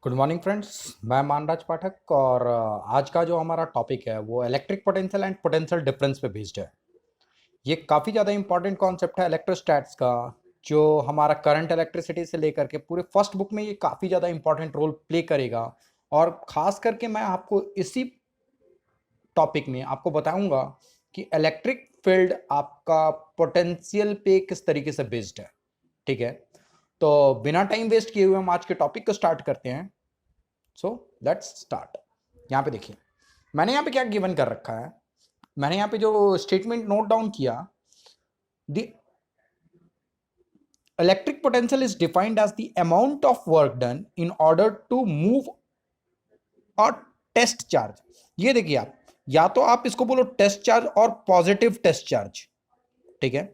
Good morning friends. मैं मानराज पाठक और आज का जो हमारा टॉपिक है वो electric potential and potential difference पे बेस्ड है। ये काफ़ी ज़्यादा इंपॉर्टेंट कॉन्सेप्ट है इलेक्ट्रोस्टैट्स का, जो हमारा करंट इलेक्ट्रिसिटी से लेकर के पूरे फर्स्ट बुक में ये काफ़ी ज़्यादा इंपॉर्टेंट रोल प्ले करेगा। और ख़ास करके मैं आपको इसी टॉपिक में आपको बताऊंगा कि इलेक्ट्रिक फील्ड आपका पोटेंशियल पे किस तरीके से बेस्ड है। ठीक है, तो बिना टाइम वेस्ट किए हुए हम आज के टॉपिक को स्टार्ट करते हैं। So let's start. यहाँ पे देखिए मैंने यहाँ पे क्या गिवन कर रखा है। मैंने यहाँ पे जो स्टेटमेंट नोट डाउन किया, the electric potential is defined as the amount of work done in order to move a test charge. ये देखिए आप, या तो आप इसको बोलो टेस्ट चार्ज और पॉजिटिव टेस्ट चार्ज। ठीक है,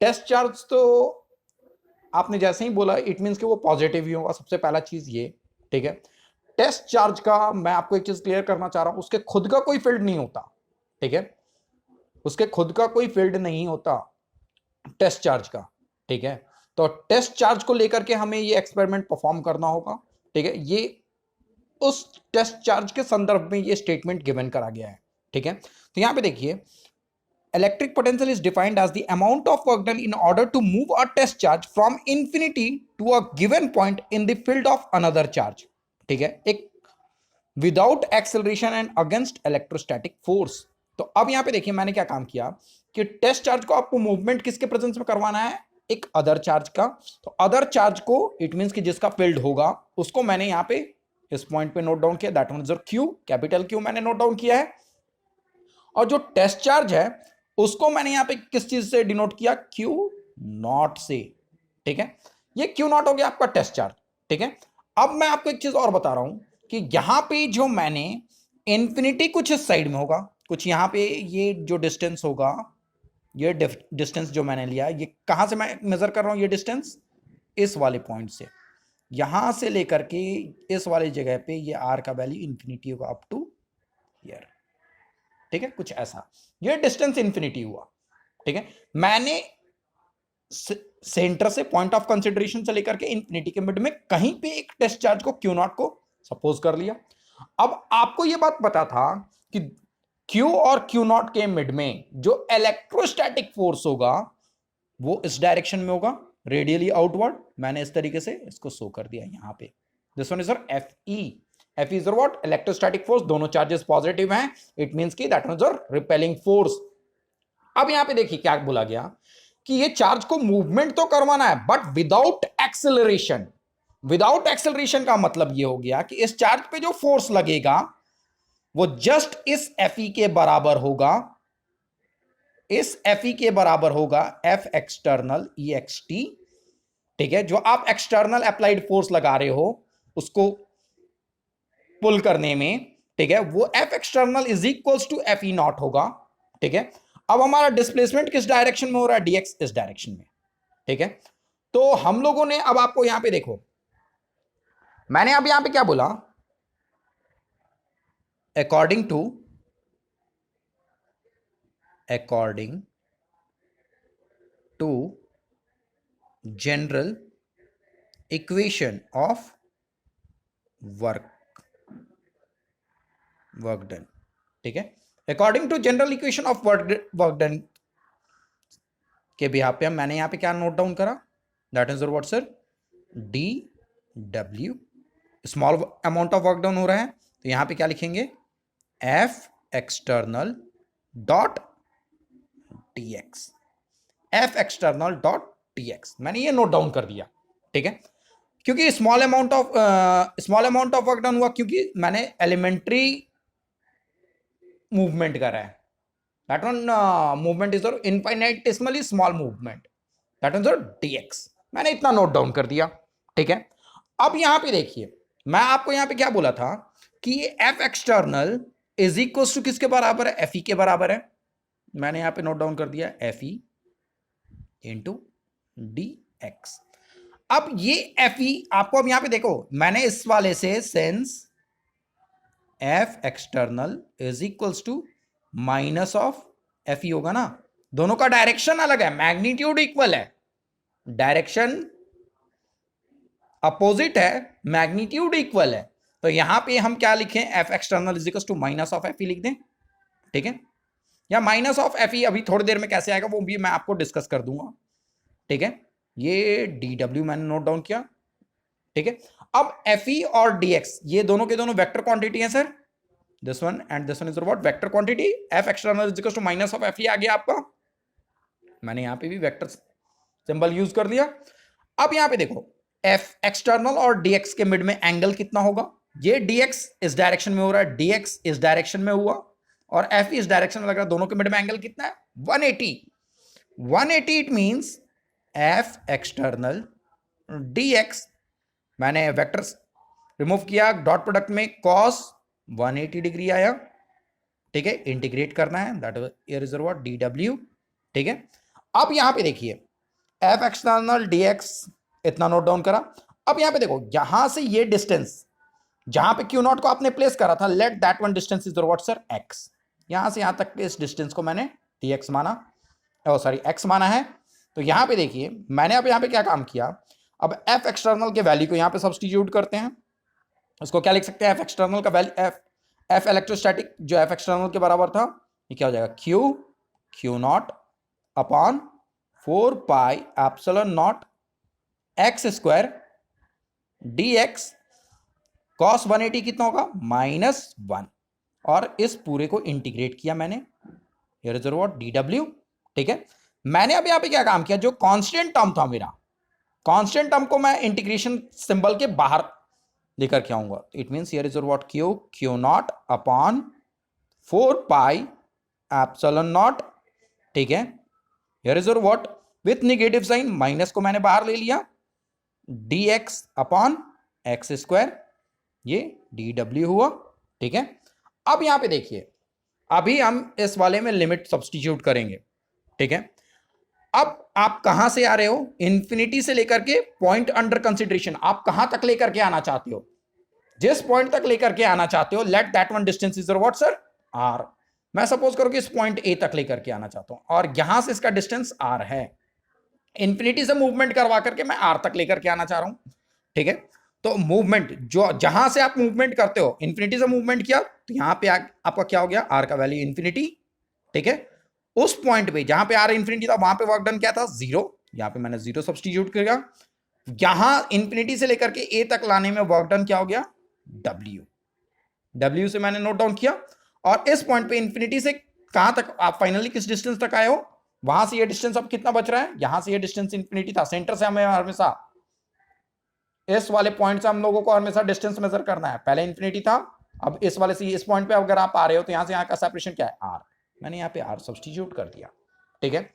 टेस्ट चार्ज तो आपने जैसे ही बोला इट मीन्स कि वो पॉजिटिव ही होगा, सबसे पहला चीज ये। ठीक है, टेस्ट चार्ज का मैं आपको एक चीज क्लियर करना चाह रहा हूं, उसके खुद का कोई फील्ड नहीं होता। ठीक है, उसके खुद का कोई फील्ड नहीं होता टेस्ट चार्ज का। ठीक है, तो टेस्ट चार्ज को लेकर के हमें ये एक्सपेरिमेंट परफॉर्म करना होगा। ठीक है, ये उस टेस्ट चार्ज के संदर्भ में ये स्टेटमेंट गिवन करा गया है। ठीक है, तो यहां पे देखिए electric potential is defined as the amount of work done in order to move a test charge from infinity to a given point in the field of another charge. ठीक है, एक without acceleration and against electrostatic force. तो अब यहां पे देखिए मैंने क्या काम किया कि टेस्ट चार्ज को आपको मूवमेंट किसके प्रेजेंस में करवाना है, एक अदर चार्ज का। तो अदर चार्ज को इट मींस कि जिसका फील्ड होगा उसको मैंने यहां पे इस पॉइंट पे नोट डाउन किया, that means Q, capital Q मैंने नोट डाउन किया है। और जो टेस्ट चार्ज है उसको मैंने यहां पे किस चीज से डिनोट किया, क्यू नॉट से। ठीक है, ये क्यू नॉट हो गया आपका टेस्ट चार्ज। ठीक है, अब मैं आपको एक चीज और बता रहा हूं कि यहां पे जो मैंने इंफिनिटी कुछ इस साइड में होगा, कुछ यहां पे ये जो डिस्टेंस होगा, ये डिस्टेंस जो मैंने लिया, ये कहां से मैं मेजर कर रहा हूं, ये डिस्टेंस इस वाले पॉइंट से यहां से लेकर के इस वाली जगह पे ये आर का वैल्यू इंफिनिटी होगा अप टू हियर। ठीक है, कुछ ऐसा ये डिस्टेंस इंफिनिटी हुआ। ठीक है, मैंने सेंटर से पॉइंट ऑफ कंसिडरेशन से लेकर के इंफिनिटी के मिड में कहीं पे एक टेस्ट चार्ज को क्यू नॉट को सपोज कर लिया। अब आपको यह बात पता था कि क्यू और क्यू नॉट के मिड में जो इलेक्ट्रोस्टैटिक फोर्स होगा वो इस डायरेक्शन में होगा, रेडियली आउटवर्ड। मैंने इस तरीके से इसको शो कर दिया यहां पे, this one is F E. F is what, electrostatic force. दोनों चार्जेस पॉजिटिव हैं, इट मींस कि दैट मींस रिपेलिंग फोर्स। अब यहां पे देखिए क्या बोला गया कि ये चार्ज को मूवमेंट तो करवाना है but without acceleration. Without acceleration का मतलब ये हो गया कि इस चार्ज पे जो फोर्स लगेगा वो जस्ट इस एफ ई के बराबर होगा, इस एफ ई के बराबर होगा एफ एक्सटर्नल ई एक्स टी। ठीक है, जो आप एक्सटर्नल अप्लाइड फोर्स लगा रहे हो उसको पुल करने में, ठीक है, वो F external is equals to F E not होगा। ठीक है, अब हमारा डिस्प्लेसमेंट किस डायरेक्शन में हो रहा है, डीएक्स इस डायरेक्शन में। ठीक है, तो हम लोगों ने अब आपको यहां पे देखो, मैंने अब यहां पे क्या बोला, according to general equation of work done. ठीक है, according to general equation of work done के बिहाफ पे मैंने यहां पे क्या नोट डाउन करा, that is what sir, D W, small amount of work done हो रहा है तो यहां पे क्या लिखेंगे, F external dot T X, F external dot T X मैंने ये नोट डाउन कर दिया। ठीक है, क्योंकि small amount of work done हुआ क्योंकि मैंने एलिमेंट्री मूवमेंट करा है, that one movement is infinitesimally small movement, that one dx मैंने इतना नोट डाउन कर दिया। ठीक है, अब यहां पे देखिए मैं आपको यहां पे क्या बोला था कि ये F external is equal to किसके बराबर है, एफ ई के बराबर है। मैंने यहां पे नोट डाउन कर दिया F E into D x. अब ये एफ ई आपको अब यहां पे देखो, मैंने इस वाले से sense F external is equals to minus of F E होगा ना, दोनों का डायरेक्शन अलग है, मैग्नीट्यूड इक्वल है, डायरेक्शन अपोजिट है, मैग्नीट्यूड इक्वल है। तो यहां पे हम क्या लिखें, F external is equal to minus of F E लिख दें, ठीक है, या माइनस ऑफ एफ ई अभी थोड़ी देर में कैसे आएगा वो भी मैं आपको डिस्कस कर दूंगा, ठीक है। ये डी डब्ल्यू मैंने नोट डाउन किया, ठीक है। अब एफ ई और डी एक्स ये दोनों के दोनों वेक्टर क्वांटिटी है sir, this one and this one is what, vector quantity. F external is equal to minus of F E आ गया आपका, मैंने यहां पे भी वेक्टर सिंबल यूज कर दिया। अब यहां पे देखो एफ एक्सटर्नल और डीएक्स के मिड में एंगल कितना होगा, ये डीएक्स इस डायरेक्शन में हो रहा है, डीएक्स इस डायरेक्शन में हुआ और एफ इस डायरेक्शन में लग रहा है, दोनों के मिड में एंगल कितना है 180। 180 it means F external dx, मैंने वेक्टर्स रिमूव किया, डॉट प्रोडक्ट में cos 180 डिग्री आया, ठीक है, इंटीग्रेट करना है, that is what D W, ठीक है। अब यहां पे देखिए एफ एक्सटर्नल डीएक्स इतना नोट डाउन करा। अब यहां पे देखो यहां से ये डिस्टेंस जहां पे क्यू नॉट को आपने प्लेस करा था, late that one distance is what sir x, यहां से यहां तक के इस डिस्टेंस को मैंने dx माना, ओ सॉरी x माना है। तो यहां पे देखिए मैंने अब यहां पे क्या काम किया, अब एफ एक्सटर्नल के वैल्यू को यहां पे सब्स्टिट्यूट करते हैं, उसको क्या लिख सकते हैं, एफ एक्सटर्नल का वैल्यू एफ इलेक्ट्रोस्टैटिक जो एफ एक्सटर्नल के बराबर था, ये क्या हो जाएगा Q not upon 4 pi epsilon not x square D x, cos 180 कितना होगा -1, और इस पूरे को इंटीग्रेट किया मैंने, here is what D W, ठीक है। मैंने अब यहां पे क्या काम किया, जो कांस्टेंट टर्म था मेरा, कांस्टेंट टर्म को मैं इंटीग्रेशन सिंबल के बाहर लेकर के आऊंगा, it means here is what Q not upon 4 pi epsilon not, ठीक है, here is what with negative sign, minus को मैंने बाहर ले लिया, dx अपॉन एक्स स्क्वायर, ये डी डब्ल्यू हुआ, ठीक है। अब यहां पे देखिए अभी हम इस वाले में लिमिट सब्स्टिट्यूट करेंगे, ठीक है। अब आप कहां से आ रहे हो, इंफिनिटी से लेकर के पॉइंट अंडर कंसिडरेशन, आप कहां तक लेकर के आना चाहते हो, जिस पॉइंट तक लेकर के आना चाहते हो, let that one distance is what sir R. मैं सपोज करो कि इस पॉइंट ए तक लेकर के आना चाहता हूं और यहां से इसका डिस्टेंस आर है, इंफिनिटी से मूवमेंट करवा करके मैं आर तक लेकर के आना चाह रहा हूं, ठीक है। तो मूवमेंट जो जहां से आप मूवमेंट करते हो, इंफिनिटी से मूवमेंट किया तो यहां पे आपका क्या हो गया, आर का वैल्यू इंफिनिटी, ठीक है। उस पॉइंट पे जहां पे आर इंफिनिटी था वहां पे वर्क डन क्या था 0, यहां पे मैंने 0 सब्स्टिट्यूट किया, यहां इंफिनिटी से लेकर के ए तक लाने में वर्क डन क्या हो गया डब्ल्यू से मैंने नोट डाउन किया, और इस पॉइंट पे इंफिनिटी से कहां तक आप फाइनली किस डिस्टेंस तक आए हो, वहां से ये डिस्टेंस अब कितना बच रहा है, यहां से ये डिस्टेंस इंफिनिटी था, सेंटर से हमें हमेशा इस वाले पॉइंट से हम लोगों को हमेशा डिस्टेंस मेजर करना है, पहले इंफिनिटी था, अब इस वाले से इस पॉइंट पे अगर आप आ रहे हो तो यहां से यहां का सेपरेशन क्या है आर, मैंने यहां पे आर सब्स्टिट्यूट कर दिया, ठीक है।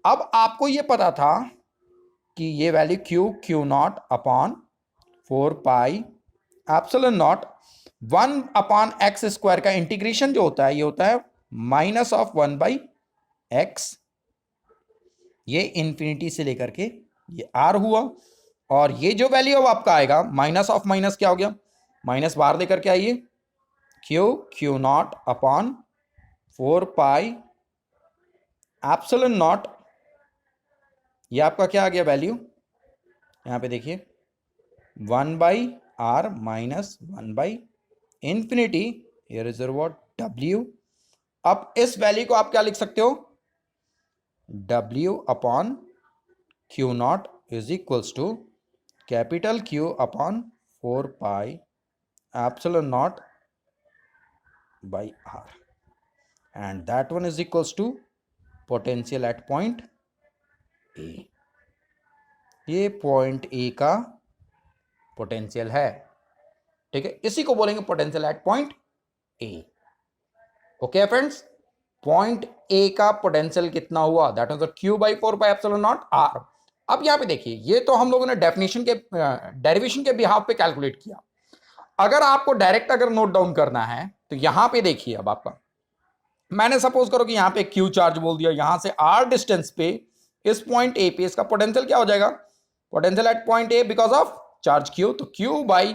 अब आपको ये पता था कि ये value Q not upon 4 pi epsilon not 1 upon X square का इंटीग्रेशन जो होता है ये होता है -1/x, ये इंफिनिटी से लेकर के ये आर हुआ, और ये जो वैल्यू अब आपका आएगा माइनस ऑफ माइनस क्या हो गया, माइनस बाहर लेकर के आइए, Q not upon 4 pi epsilon not, ये आपका क्या आ गया वैल्यू, यहां पे देखिए 1/r minus infinity, here is what W. अब इस वैल्यू को आप क्या लिख सकते हो, w upon Q not is equals to capital Q upon 4 pi epsilon not by r, and that one is equals to potential at point A, ये point ए का पोटेंशियल है, ठीक है, इसी को बोलेंगे potential at point A, okay friends. Point A का potential कितना हुआ, that is Q by 4 pi epsilon not r। अब यहां पे देखिए ये तो हम लोगों ने डेफिनेशन के डेरिवेशन के बिहाफ पे कैलकुलेट किया, अगर आपको डायरेक्ट अगर नोट डाउन करना है तो यहां पे देखिए, अब आपका मैंने सपोज करो कि यहां पे Q चार्ज बोल दिया, यहां से R डिस्टेंस पे इस पॉइंट ए पे इसका पोटेंशियल क्या हो जाएगा, potential at point A because of charge Q, तो Q by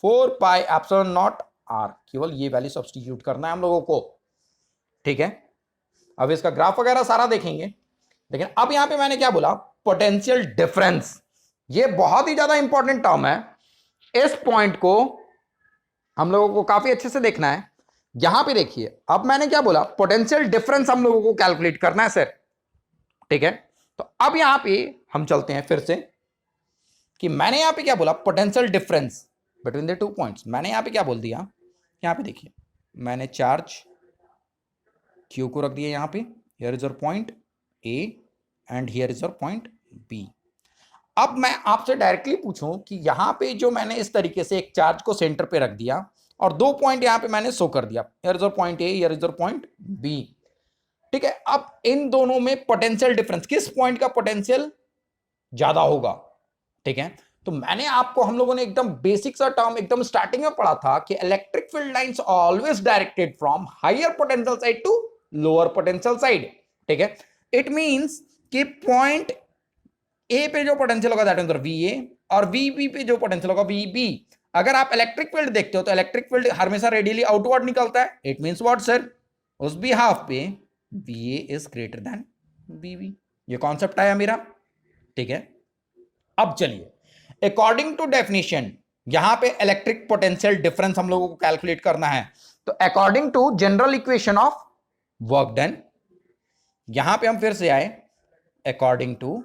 4 pi epsilon not R, केवल ये वैल्यू सब्स्टिट्यूट करना है हम लोगों को, ठीक है। अब इसका ग्राफ वगैरह सारा देखेंगे, लेकिन अब यहां पे मैंने क्या बोला, पोटेंशियल डिफरेंस, ये बहुत ही ज्यादा इंपॉर्टेंट टर्म है, इस पॉइंट को हम लोगों को काफी अच्छे से देखना है। यहां पे देखिए, अब मैंने क्या बोला, पोटेंशियल डिफरेंस हम लोगों को कैलकुलेट करना है सर, ठीक है। तो अब यहां पे हम चलते हैं फिर से कि मैंने यहां पे क्या बोला, potential difference between the 2 points. मैंने यहां पे क्या बोल दिया, यहां पे देखिए, मैंने चार्ज Q को रख दिया यहां पे, here is your point A and here is your point B। अब मैं आपसे डायरेक्टली पूछूं कि यहां पे जो मैंने इस तरीके से एक चार्ज को सेंटर पे रख दिया और 2 पॉइंट यहां पे मैंने शो कर दिया, here is your point A, here is your point B, ठीक है। अब इन दोनों में पोटेंशियल डिफरेंस, किस पॉइंट का पोटेंशियल ज्यादा होगा, ठीक है। तो मैंने आपको, हम लोगों ने एकदम बेसिक सा टर्म एकदम स्टार्टिंग में पढ़ा था कि electric field lines always directed from higher potential side to lower potential side, ठीक है। इट मींस कि पॉइंट ए पे जो पोटेंशियल होगा दैट इज VA और VB पे जो पोटेंशियल होगा VB। अगर आप इलेक्ट्रिक फील्ड देखते हो तो इलेक्ट्रिक फील्ड हमेशा रेडियली आउटवर्ड निकलता है। इट मींस व्हाट सर, उस बिहाफ पे VA is greater than VB। ये कॉन्सेप्ट आया मेरा, ठीक है। अब चलिए, अकॉर्डिंग टू डेफिनेशन, यहां पे इलेक्ट्रिक पोटेंशियल डिफरेंस हम लोगों को कैलकुलेट करना है। तो according to general equation of work done, यहां पे हम फिर से आए, according to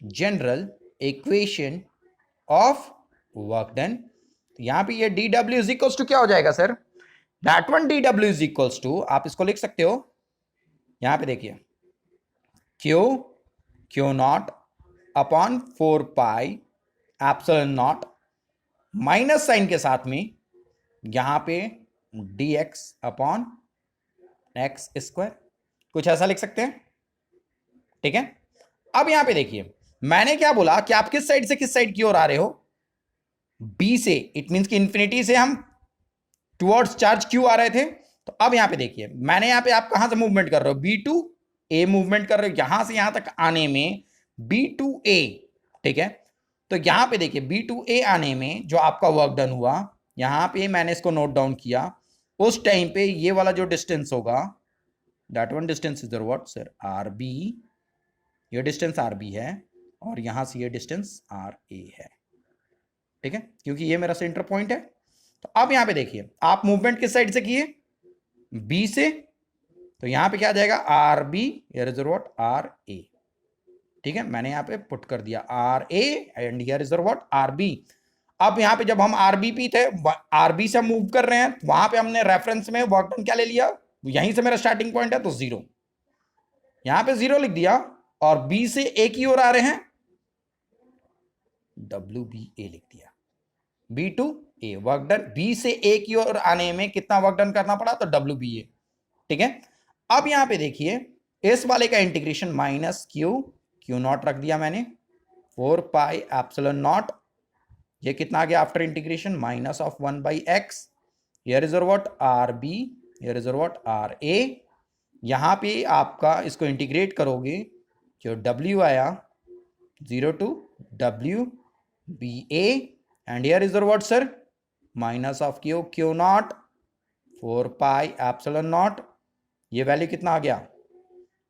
general equation of work done, यहां पे ये dw इज इक्वल्स टू क्या हो जाएगा sir, that one dw is equals to, आप इसको लिख सकते हो, यहां पे देखिए, Q not upon 4 pi epsilon not, minus sign के साथ में यहां पे dx अपॉन x स्क्वायर, कुछ ऐसा लिख सकते हैं, ठीक है। अब यहां पे देखिए, मैंने क्या बोला कि आप किस साइड की ओर आ रहे हो, B से, इट मींस कि इंफिनिटी से हम टुवर्ड्स चार्ज Q आ रहे थे। तो अब यहां पे देखिए, मैंने यहां पे, आप कहां से मूवमेंट कर रहे हो, B टू A मूवमेंट कर रहे हो, यहां से यहां तक आने में B टू A, ठीक है। तो यहां पे देखिए, B टू A आने में जो आपका वर्क डन हुआ, यहां पे मैंने इसको नोट डाउन किया, उस टाइम पे ये वाला जो डिस्टेंस होगा, that one distance is what sir, RB, ये डिस्टेंस RB है और यहां से ये डिस्टेंस RA है, ठीक है, क्योंकि ये मेरा सेंटर पॉइंट है। तो अब यहां पे देखिए, आप मूवमेंट किस साइड से किए, B से, तो यहां पे क्या आ जाएगा, RB, here is what, RA, ठीक है। मैंने यहां पे पुट कर दिया RA and here is what, RB। अब यहां पे जब हम RBP थे, RB से मूव कर रहे हैं, वहां पे हमने रेफरेंस में वर्क डन क्या ले लिया, यहीं से मेरा स्टार्टिंग पॉइंट है, तो 0, यहां पे 0 लिख दिया, और B से A की ओर आ रहे हैं, WBA लिख दिया, B to A work done, B से A की ओर आने में कितना वर्क डन करना पड़ा, तो WBA, ठीक है। अब यहां पे देखिए, इस वाले का इंटीग्रेशन माइनस Q नॉट रख दिया मैंने, 4 पाई एप्सिलॉन नॉट, ये कितना आ गया after integration, minus of 1 by x, here is what RB, here is what RA। यहां पे आपका इसको इंटीग्रेट करोगे, जो W आया 0 to WBA and here is what sir, minus of Q not 4 pi epsilon not, ये वैल्यू कितना आ गया,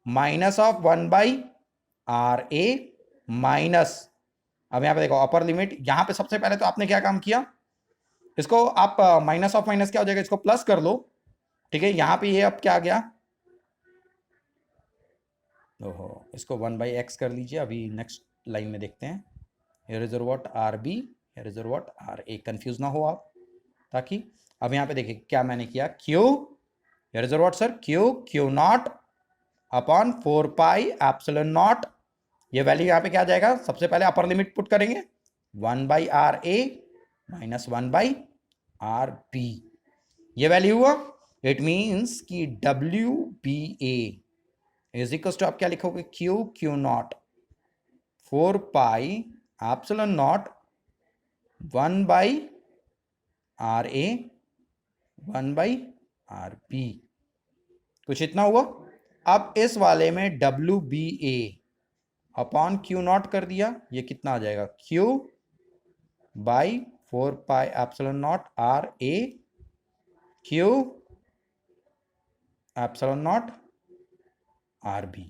minus of 1 by RA minus, अब यहां पे देखो अपर लिमिट, यहां पे सबसे पहले तो आपने क्या काम किया, इसको आप माइनस ऑफ माइनस क्या हो जाएगा, इसको प्लस कर लो, ठीक है। यहां पे ये अब क्या आ गया, ओहो, इसको 1 बाई एक्स कर लीजिए, अभी नेक्स्ट लाइन में देखते हैं, here is what RB, here is what RA, confuse ना हो आप, ताकि अब यहां पे देखिए क्या मैंने किया, here is what sir, Q not upon 4 pi epsilon not, ये वैल्यू यहां पे क्या आ जाएगा, सबसे पहले अपर लिमिट पुट करेंगे, 1 by RA minus 1 by RB, ये वैल्यू हुआ। इट मींस कि WBA इज इक्वल टू, आप क्या लिखोगे, Q not 4 pi epsilon not 1 by RA 1 by RB, कुछ इतना हुआ। अब इस वाले में WBA अपॉन Q नॉट कर दिया, ये कितना आ जाएगा, Q by 4 pi epsilon not RA Q epsilon not RB।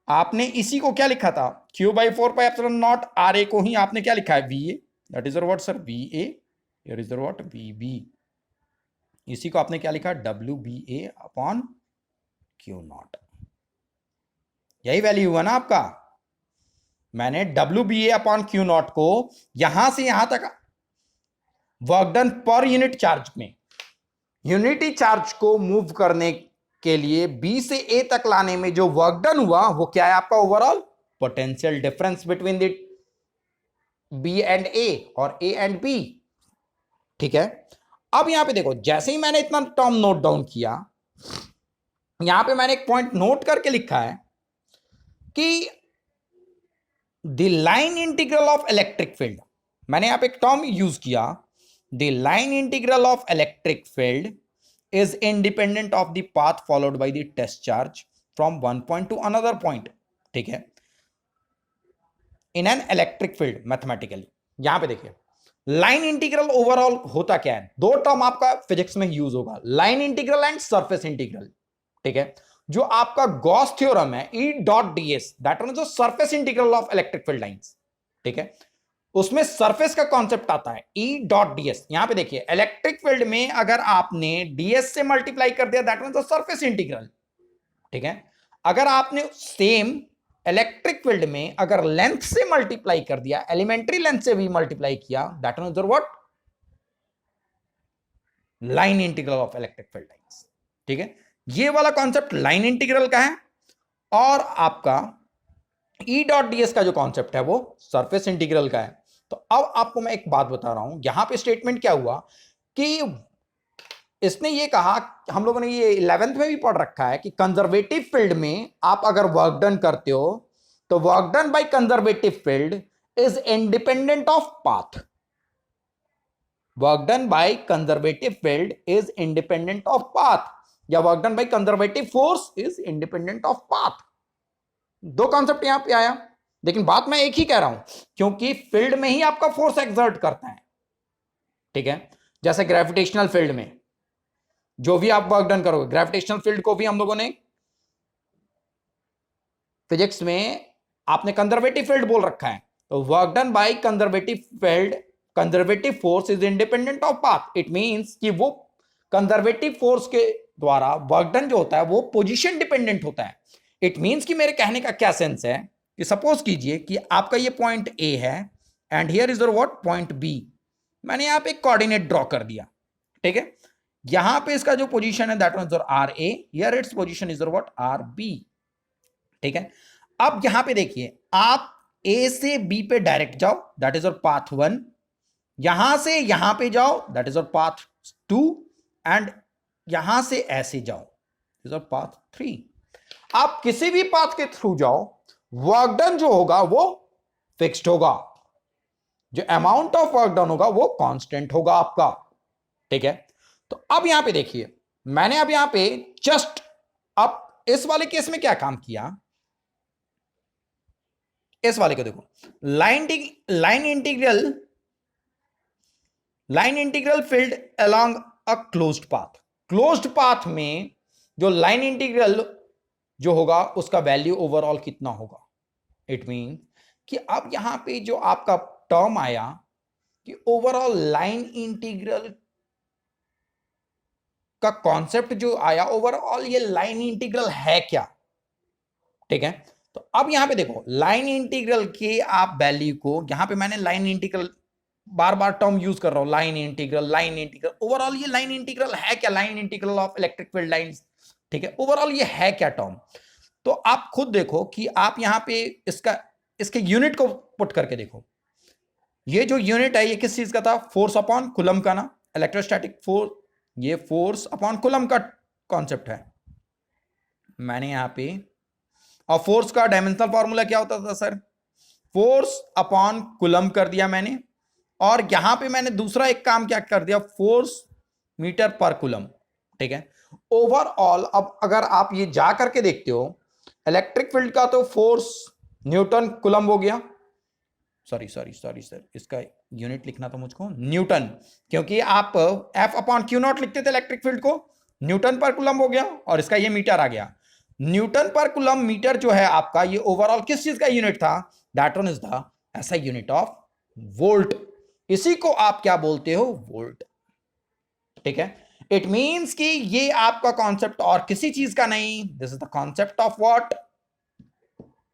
आपने इसी को क्या लिखा था, Q by 4 pi epsilon not RA को ही आपने क्या लिखा है, VA। That is what sir V A, here is what V B. इसी को आपने क्या लिखा, W B A upon Q not. यही वैल्यू हुआ ना आपका। मैंने W B A upon Q not को यहां से यहां तक work done per unit charge में, यूनिटी चार्ज को मूव करने के लिए बी से ए तक लाने में जो वर्क डन हुआ वो क्या है आपका, overall potential difference between the B and A और ए एंड बी। ठीक है, अब यहां पे देखो, जैसे ही मैंने इतना टर्म नोट डाउन किया, यहां पे मैंने एक पॉइंट नोट करके लिखा है कि the line integral of electric field, मैंने यहां पे एक टर्म यूज किया, the line integral of electric field is independent of the path followed by the test charge from one point to another point। ठीक है, in an electric field mathematically। यहां पे देखिए लाइन इंटीग्रल ओवरऑल होता क्या है, दो टर्म आपका फिजिक्स में यूज होगा, line integral and surface integral. ठीक है, जो आपका गॉस थ्योरम है E dot ds, that means जो surface integral of electric field lines. ठीक है, उसमें सरफेस का कॉन्सेप्ट आता है E डॉट ds। यहां पे देखिए इलेक्ट्रिक फील्ड में अगर आपने ds से मल्टीप्लाई कर दिया दैट मींस सरफेस इंटीग्रल। ठीक है, अगर आपने सेम इलेक्ट्रिक फील्ड में अगर लेंथ से मल्टीप्लाई कर दिया, एलिमेंट्री लेंथ से भी मल्टीप्लाई किया, that means what, line integral of electric field lines. ठीक है, ये वाला कॉन्सेप्ट लाइन इंटीग्रल का है, और आपका E डॉट ds का जो कॉन्सेप्ट है वो सरफेस इंटीग्रल का है। तो अब आपको मैं एक बात बता रहा हूं, यहां पे स्टेटमेंट क्या हुआ कि इसने ये कहा, हम लोगों ने ये 11th में भी पढ़ रखा है कि कंजर्वेटिव फील्ड में आप अगर वर्क डन करते हो तो work done by conservative field is independent of path. Work done by conservative field is independent of path, या work done by conservative force is independent of path. दो concept यहां पे आया, लेकिन बात मैं एक ही कह रहा हूं, क्योंकि फील्ड में ही आपका फोर्स एक्सर्ट करता है। ठीक है, जैसे ग्रेविटेशनल फील्ड में जो भी आप वर्क डन करोगे, ग्रेविटेशनल फील्ड को भी हम लोगों ने फिजिक्स में आपने कंजर्वेटिव फील्ड बोल रखा है, तो work done by conservative field, conservative force is independent of path. It means कि वो कंजर्वेटिव फोर्स के द्वारा वर्क डन जो होता है वो पोजीशन डिपेंडेंट होता है। इट मींस कि मेरे कहने का क्या सेंस है कि सपोज कीजिए कि आपका ये पॉइंट ए है and here is what point B, मैंने यहां पे एक कोऑर्डिनेट ड्रॉ कर दिया। ठीक है, यहां पे इसका जो पोजीशन है that means R A, here its position is what R B. ठीक है, अब यहां पे देखिए आप ए से बी पे डायरेक्ट जाओ, दैट इज योर पाथ 1, यहां से यहां पे जाओ that is your path 2, and यहां से ऐसे जाओ इज योर पाथ 3। आप किसी भी पाथ के थ्रू जाओ, वर्क डन जो होगा वो फिक्स्ड होगा, जो अमाउंट ऑफ वर्क डन होगा वो कांस्टेंट होगा आपका। ठीक है, तो अब यहां पे देखिए मैंने अब यहां पे जस्ट अब इस वाले केस में क्या काम किया, इस वाले को देखो, line integral field along a closed path. Closed path में जो लाइन इंटीग्रल जो होगा उसका वैल्यू ओवरऑल कितना होगा। इट मीन कि अब यहां पे जो आपका टर्म आया कि ओवरऑल लाइन इंटीग्रल का कॉन्सेप्ट जो आया, ओवरऑल ये लाइन इंटीग्रल है क्या। ठीक है, तो अब यहां पे देखो लाइन इंटीग्रल के आप वैल्यू को, यहां पे मैंने लाइन इंटीग्रल बार बार टर्म यूज कर रहा हूं, लाइन इंटीग्रल, ओवरऑल ये लाइन इंटीग्रल है क्या, line integral of electric field lines. ठीक है, ओवरऑल ये है क्या टर्म। तो आप खुद देखो कि आप यहां पे इसके यूनिट को पुट करके देखो, ये जो यूनिट है ये किस चीज का था, फोर्स अपॉन कूलम का ना, इलेक्ट्रोस्टैटिक फोर्स, ये फोर्स अपॉन कूलम का कॉन्सेप्ट है। मैंने यहां पे, और फोर्स का डायमेंशनल फॉर्मूला क्या होता था सर, फोर्स अपॉन कूलम कर दिया मैंने, और यहां पे मैंने दूसरा एक काम क्या कर दिया, फोर्स मीटर पर कूलम। ठीक है, ओवरऑल अब अगर आप ये जा करके देखते हो, इलेक्ट्रिक फील्ड का तो फोर्स न्यूटन कूलम हो गया, सॉरी सर, इसका यूनिट लिखना था मुझको न्यूटन, क्योंकि आप एफ अपॉन क्यू नॉट लिखते थे इलेक्ट्रिक फील्ड को, न्यूटन पर कूलम हो गया, और इसका ये मीटर आ गया। न्यूटन पर कूलम मीटर जो है आपका, ये ओवरऑल किस चीज का यूनिट था, दैट वन इज द ऐसा यूनिट ऑफ वोल्ट। इसी को आप क्या बोलते हो, वोल्ट। ठीक है, इट मींस कि ये आपका कॉन्सेप्ट और किसी चीज का नहीं, this is the concept of what,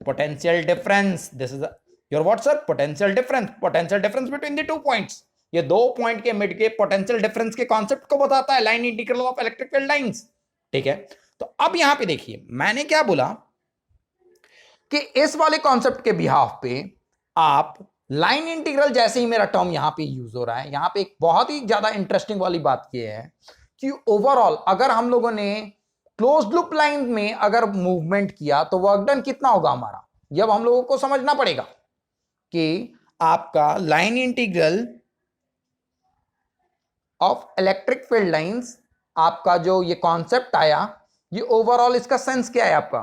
potential difference. This is your what sir, potential difference, potential difference between the two points. ये दो पॉइंट के मिड के पोटेंशियल डिफरेंस के कॉन्सेप्ट को बताता है, line integral of electric field lines. ठीक है, तो अब यहां पे देखिए मैंने क्या बोला कि इस वाले कॉन्सेप्ट के बिहाफ पे आप लाइन इंटीग्रल, जैसे ही मेरा टर्म यहां पे यूज हो रहा है, यहां पे एक बहुत ही ज्यादा इंटरेस्टिंग वाली बात यह है कि ओवरऑल अगर हम लोगों ने क्लोज्ड लूप लाइन में अगर मूवमेंट किया तो वर्क डन कितना होगा हमारा, जब हम लोगों को समझना पड़ेगा कि आपका line integral of electric field lines, आपका जो ये कॉन्सेप्ट आया, ये ओवरऑल इसका सेंस क्या है आपका।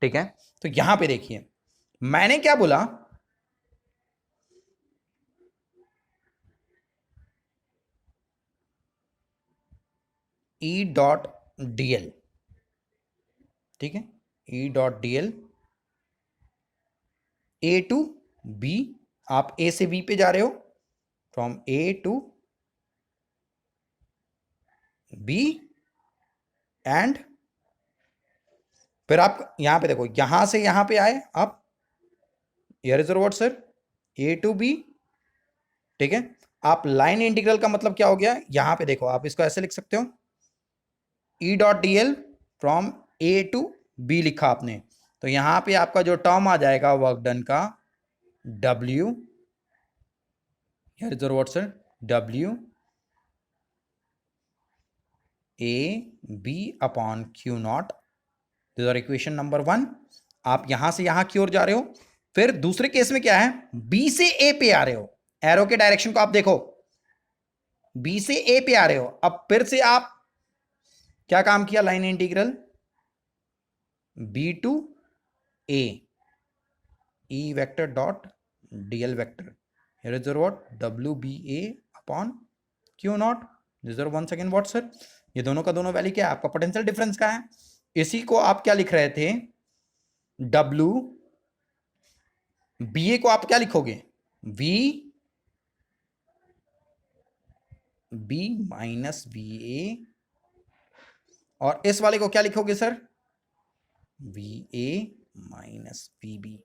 ठीक है, तो यहां पे देखिए मैंने क्या बोला, ई डॉट डीएल। ठीक है, E dot dl A to B, आप ए से बी पे जा रहे हो, from A to B, and फिर आप यहां पे देखो, यहां से यहां पे आए आप, here is what sir, A to B. ठीक है, आप लाइन इंटीग्रल का मतलब क्या हो गया, यहां पे देखो आप इसको ऐसे लिख सकते हो, E dot D L from A to B लिखा आपने, तो यहां पे आपका जो टर्म आ जाएगा वर्क डन का, W, here is what sir, W A B upon Q not, this are equation number 1। आप यहां से यहां की ओर जा रहे हो, फिर दूसरे केस में क्या है, B से A पे आ रहे हो, एरो के डायरेक्शन को आप देखो, B से A पे आ रहे हो, अब फिर से आप क्या काम किया, line integral B to A, E vector dot DL vector, here is what, WBA upon Q not, this are once again what sir, ये दोनों का दोनों वैल्यू क्या है आपका, पोटेंशियल डिफरेंस का है। इसी को आप क्या लिख रहे थे, W BA को आप क्या लिखोगे, V B माइनस VA, और इस वाले को क्या लिखोगे सर, VA माइनस VB।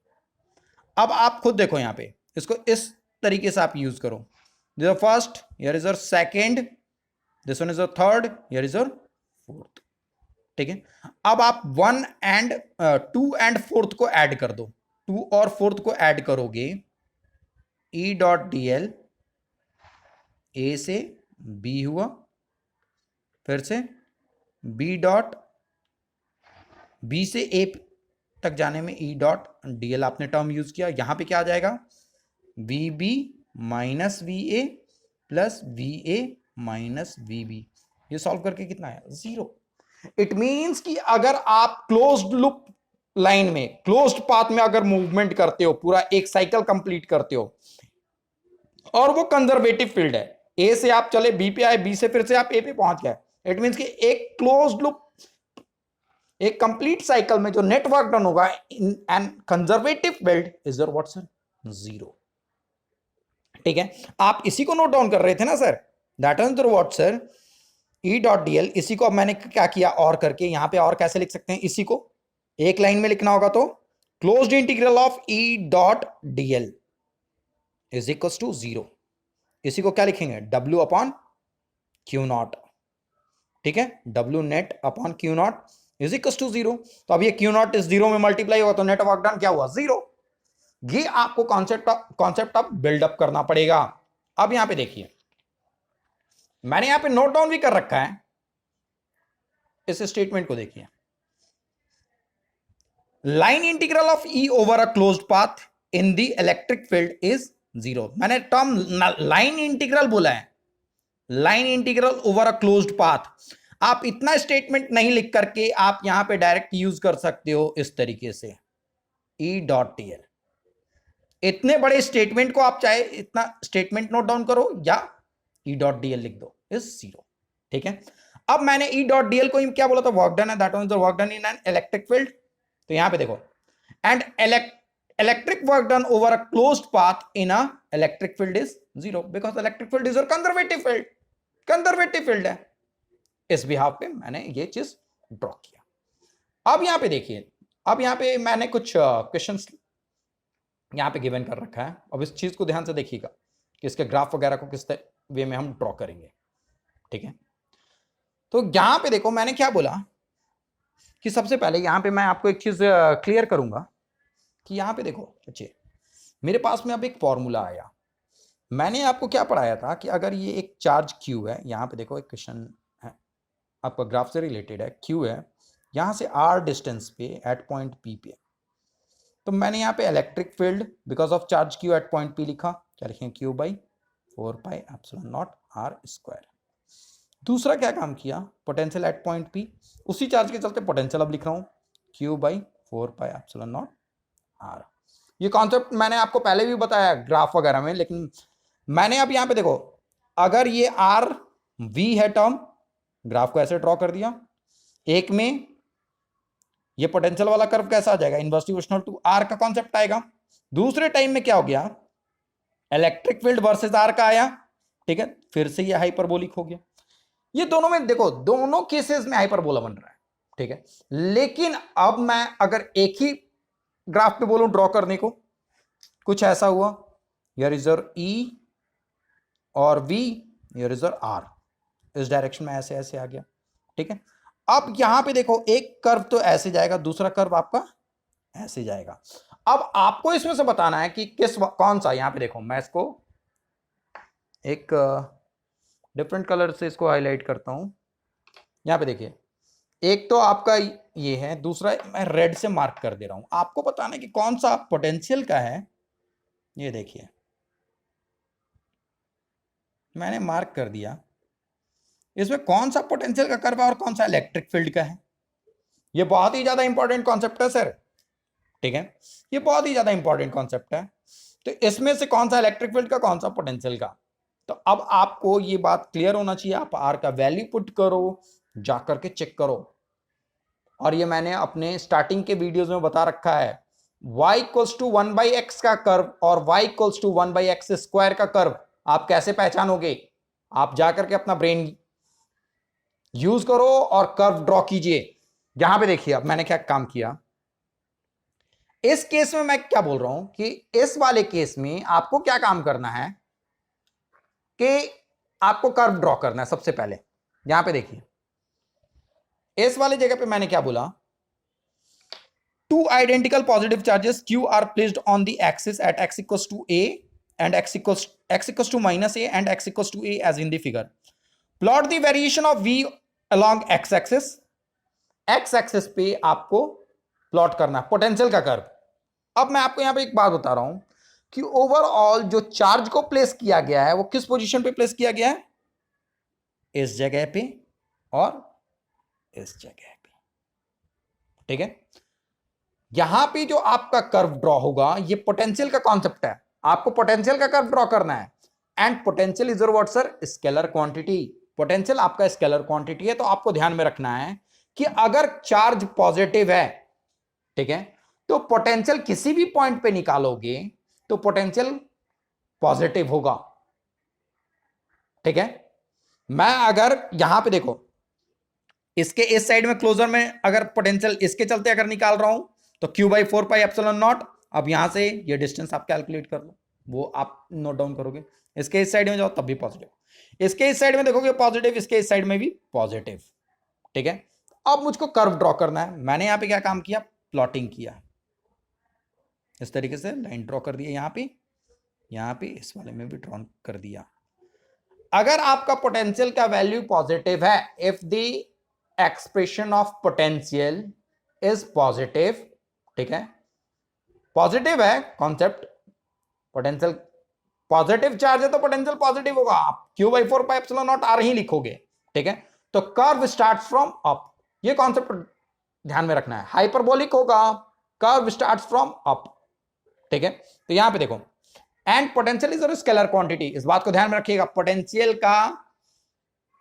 अब आप खुद देखो यहां पे, इसको इस तरीके से आप यूज करो, this first, here is your second, this one is your third, here is your fourth. ठीक है, अब आप 1 एंड 2 एंड फोर्थ को ऐड कर दो, 2 और फोर्थ को ऐड करोगे, ई डॉट डी एल ए से बी हुआ, फिर से बी डॉट बी से ए तक जाने में ई डॉट डी एल आपने टर्म यूज किया, यहां पे क्या आ जाएगा, V B minus V A plus V A minus V B. ये सॉल्व करके कितना है, 0। इट मींस कि अगर आप क्लोज्ड लूप लाइन में, क्लोज्ड पाथ में अगर मूवमेंट करते हो, पूरा एक साइकिल कंप्लीट करते हो, और वो कंजर्वेटिव फील्ड है, ए से आप चले बी पे आए, बी से फिर से आप ए पे पहुंच गए, इट मींस कि एक क्लोज्ड लूप, एक कंप्लीट साइकिल में जो नेटवर्क डन होगा in an conservative field is your what sir, 0। ठीक है, आप इसी को नोट डाउन कर रहे थे ना sir, that is what sir, E dot DL. इसी को अब मैंने क्या किया, और करके यहां पे और कैसे लिख सकते हैं, इसी को एक लाइन में लिखना होगा, तो closed integral of E dot dl is equal to 0। इसी को क्या लिखेंगे, W अपॉन क्यू नॉट। ठीक है, W net upon Q not is equal to 0। तो अब ये क्यू नॉट इस 0 में मल्टीप्लाई होगा, तो नेट वर्क डन क्या हुआ, 0। ये आपको कॉन्सेप्ट अब बिल्डअप करना पड़ेगा। अब यहां पे देखिए मैंने यहां पे नोट डाउन भी कर रखा है, इस स्टेटमेंट को देखिए, line integral of E over a closed path in the electric field is 0। मैंने टर्म लाइन इंटीग्रल बोला है, line integral over a closed path. आप इतना स्टेटमेंट नहीं लिख करके आप यहां पे डायरेक्ट यूज कर सकते हो इस तरीके से, ई डॉट टी एल। इतने बड़े स्टेटमेंट को आप चाहे इतना स्टेटमेंट नोट डाउन करो या ई डॉट डी एल लिख दो, इज 0। ठीक है, अब मैंने ई डॉट डी एल को क्या बोला था, वर्क डन है, that means the work done in an electric field. तो यहां पे देखो, and electric work done over a closed path in a electric field is 0, because electric field is your conservative field, conservative field है। इस behalf पे मैंने ये चीज ड्रॉ किया। अब यहां पे देखिए, अब यहां पे मैंने कुछ क्वेश्चंस यहां पे गिवन कर रखा है। अब इस चीज को ध्यान से देखिएगा कि इसके ग्राफ वगैरह को किस वे में हम ड्रॉ करेंगे, ठीक है। तो यहां पे देखो मैंने क्या बोला कि सबसे पहले यहां पे मैं आपको एक चीज क्लियर करूंगा कि यहां पे देखो बच्चे, मेरे पास में अब एक फॉर्मूला आया। मैंने आपको क्या पढ़ाया था कि अगर ये एक चार्ज क्यू है, यहां पे देखो एक क्वेश्चन है आपका ग्राफ से रिलेटेड है, क्यू है, यहां से आर डिस्टेंस पे एट पॉइंट पी पे, तो मैंने यहां पे electric field because of charge Q at point P लिखा, क्या लिखें, क्यू बाई 4πε0 आर स्क्वायर। दूसरा क्या काम किया, पोटेंशियल एट पॉइंट पी, उसी चार्ज के चलते पोटेंशियल अब लिख रहा हूं, क्यू बाई 4πε0 आर। ये कॉन्सेप्ट मैंने आपको पहले भी बताया ग्राफ वगैरह में, लेकिन मैंने अब यहां पे देखो, अगर ये आर वी है टर्म, ग्राफ को ऐसे ड्रॉ कर दिया, एक में ये पोटेंशियल वाला कर्व कैसा आ जाएगा, इनवर्स प्रोपोर्शनल टू आर का कॉन्सेप्ट आएगा। दूसरे टाइम में क्या हो गया, इलेक्ट्रिक फील्ड वर्सेस आर का आया, ठीक है, फिर से ये हाइपरबोलिक हो गया। ये दोनों में देखो, दोनों केसेस में हाइपरबोला बन रहा है, ठीक है। लेकिन अब मैं अगर एक ही ग्राफ पे बोलूं ड्रॉ करने को, कुछ ऐसा हुआ, हियर इज योर ई और V, here is your R, इस डायरेक्शन में ऐसे ऐसे आ गया, ठीक है। अब यहां पे देखो एक कर्व तो ऐसे जाएगा, दूसरा कर्व आपका ऐसे जाएगा। अब आपको इसमें से बताना है कि कौन सा, यहां पे देखो मैं इसको एक डिफरेंट कलर से इसको हाईलाइट करता हूं। यहां पे देखिए, एक तो आपका ये है, दूसरा मैं रेड से मार्क कर दे रहा हूं। आपको बताना है कि कौन सा पोटेंशियल का है। ये देखिए मैंने मार्क कर दिया, इसमें कौन सा पोटेंशियल का कर्व है और कौन सा इलेक्ट्रिक फील्ड का है। ये बहुत ही ज्यादा इंपॉर्टेंट कॉन्सेप्ट है सर, ठीक है, ये बहुत ही ज्यादा इंपॉर्टेंट कॉन्सेप्ट है। तो इसमें से कौन सा इलेक्ट्रिक फील्ड का, कौन सा पोटेंशियल का। तो अब आपको ये बात क्लियर होना चाहिए, आप आर का वैल्यू पुट करो, जाकर के चेक करो। और ये मैंने अपने स्टार्टिंग के वीडियोस में बता रखा है, y इक्वल्स टू 1/x का कर्व और y equals to 1/x square का कर्व आप कैसे पहचानोगे। आप जाकर के अपना ब्रेन यूज करो और कर्व ड्रॉ कीजिए। यहां पे देखिए अब मैंने क्या काम किया, इस केस में मैं क्या बोल रहा हूं कि इस वाले केस में आपको क्या काम करना है कि आपको कर्व ड्रॉ करना है। सबसे पहले यहां पे देखिए, इस वाले जगह पे मैंने क्या बोला, two identical positive charges q are placed on the axis at x equals to a and x equals to minus a and x equals to a as in the figure. Plot the variation of v along x axis. x axis पे आपको plot करना है potential का curve. अब मैं आपको यहां पे एक बात बता रहा हूं कि ओवरऑल जो चार्ज को प्लेस किया गया है वो किस पोजीशन पे प्लेस किया गया है, इस जगह पे और इस जगह पे, ठीक है। यहां पे जो आपका कर्व ड्रॉ होगा ये पोटेंशियल का कॉन्सेप्ट है, आपको पोटेंशियल का कर्व ड्रॉ करना है। And potential is your what sir, scalar quantity. Potential आपका स्केलर क्वांटिटी है, तो आपको ध्यान में रखना है कि अगर चार्ज पॉजिटिव है, ठीक है, तो पोटेंशियल किसी भी पॉइंट पे निकालोगे तो पोटेंशियल पॉजिटिव होगा, ठीक है। मैं अगर यहां पे देखो, इसके इस साइड में क्लोजर में अगर पोटेंशियल इसके चलते अगर निकाल रहा हूं तो q/4πε0। अब यहां से ये डिस्टेंस आप कैलकुलेट कर लो, वो आप नोट डाउन करोगे। इसके इस साइड में जाओ तब भी पॉजिटिव, इसके इस साइड में देखोगे पॉजिटिव, इसके इस साइड में भी पॉजिटिव, ठीक है। अब मुझको कर्व ड्रॉ करना है। मैंने यहां पे क्या काम किया, प्लॉटिंग किया, इस तरीके से लाइन ड्रॉ कर दिया, यहां पे इस वाले में भी ड्रॉ कर दिया। अगर आपका पोटेंशियल का वैल्यू पॉजिटिव है, if the expression of potential is positive, ठीक है, पॉजिटिव है कॉन्सेप्ट, पोटेंशियल पॉजिटिव चार्ज है तो पोटेंशियल पॉजिटिव होगा, आप q/4πε0 आर ही लिखोगे, ठीक है। तो कर्व स्टार्ट फ्रॉम अप, ये कॉन्सेप्ट ध्यान में रखना है। हाइपरबोलिक होगा, कर्व स्टार्ट फ्रॉम अप, ठीक है। तो यहां पे देखो, and potential is scalar quantity, इस बात को ध्यान में रखिएगा। पोटेंशियल का